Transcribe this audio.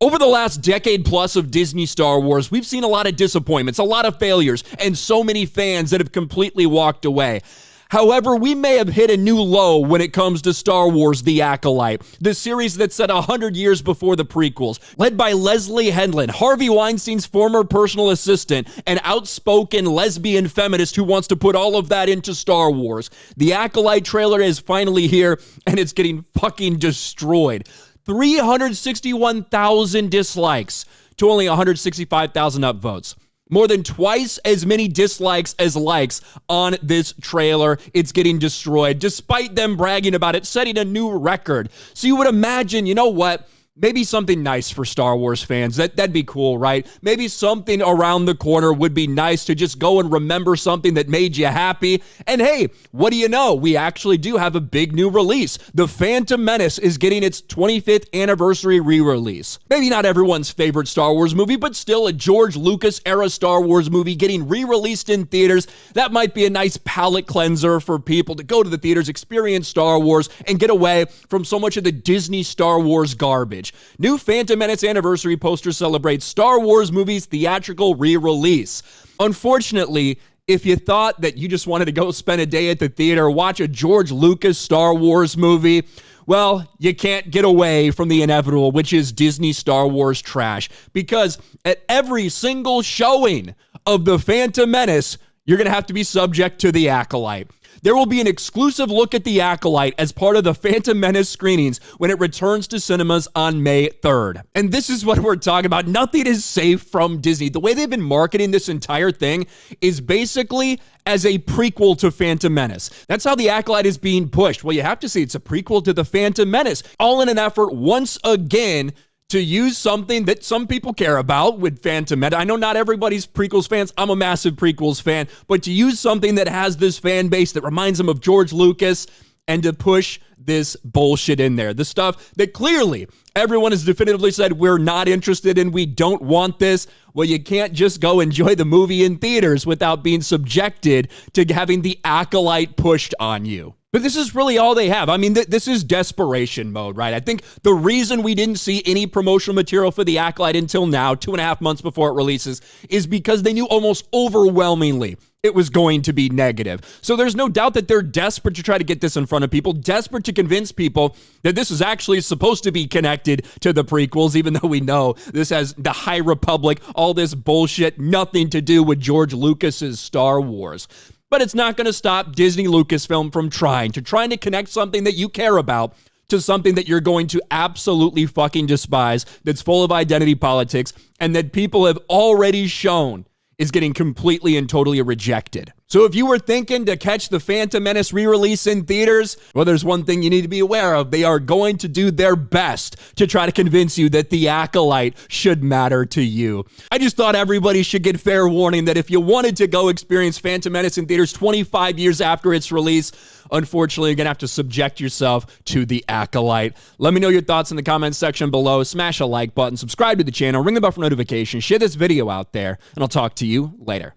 Over the last decade plus of Disney Star Wars, we've seen a lot of disappointments, a lot of failures, and so many fans that have completely walked away. However, we may have hit a new low when it comes to Star Wars: The Acolyte, the series that's set 100 years before the prequels. Led by Leslie Headland, Harvey Weinstein's former personal assistant, an outspoken lesbian feminist who wants to put all of that into Star Wars. The Acolyte trailer is finally here, and it's getting fucking destroyed. 361,000 dislikes to only 165,000 upvotes. More than twice as many dislikes as likes on this trailer. It's getting destroyed, despite them bragging about it, setting a new record. So you would imagine, you know what? Maybe something nice for Star Wars fans. That'd be cool, right? Maybe something around the corner would be nice to just go and remember something that made you happy. And hey, what do you know? We actually do have a big new release. The Phantom Menace is getting its 25th anniversary re-release. Maybe not everyone's favorite Star Wars movie, but still a George Lucas era Star Wars movie getting re-released in theaters. That might be a nice palate cleanser for people to go to the theaters, experience Star Wars, and get away from so much of the Disney Star Wars garbage. New Phantom Menace anniversary poster celebrates Star Wars movie's theatrical re-release. Unfortunately, if you thought that you just wanted to go spend a day at the theater, watch a George Lucas Star Wars movie, well, you can't get away from the inevitable, which is Disney Star Wars trash. Because at every single showing of the Phantom Menace, you're going to have to be subject to the Acolyte. There will be an exclusive look at The Acolyte as part of the Phantom Menace screenings when it returns to cinemas on May 3rd. And this is what we're talking about. Nothing is safe from Disney. The way they've been marketing this entire thing is basically as a prequel to Phantom Menace. That's how The Acolyte is being pushed. Well, you have to say it's a prequel to the Phantom Menace, all in an effort once again to use something that some people care about with Phantom Menace. I know not everybody's Prequels fans. I'm a massive Prequels fan. But to use something that has this fan base that reminds them of George Lucas and to push this bullshit in there. The stuff that clearly everyone has definitively said we're not interested in, we don't want this. Well, you can't just go enjoy the movie in theaters without being subjected to having The Acolyte pushed on you. But this is really all they have. I mean, this is desperation mode, right? I think the reason we didn't see any promotional material for The Acolyte until now, 2.5 months before it releases, is because they knew almost overwhelmingly it was going to be negative. So there's no doubt that they're desperate to try to get this in front of people, desperate to convince people that this is actually supposed to be connected to the prequels, even though we know this has the High Republic, all this bullshit, nothing to do with George Lucas's Star Wars. But it's not going to stop Disney Lucasfilm from trying to connect something that you care about to something that you're going to absolutely fucking despise, that's full of identity politics, and that people have already shown is getting completely and totally rejected. So if you were thinking to catch the Phantom Menace re-release in theaters, well, there's one thing you need to be aware of. They are going to do their best to try to convince you that The Acolyte should matter to you. I just thought everybody should get fair warning that if you wanted to go experience Phantom Menace in theaters 25 years after its release, unfortunately, you're going to have to subject yourself to The Acolyte. Let me know your thoughts in the comments section below. Smash a like button, subscribe to the channel, ring the bell for notifications, share this video out there, and I'll talk to you later.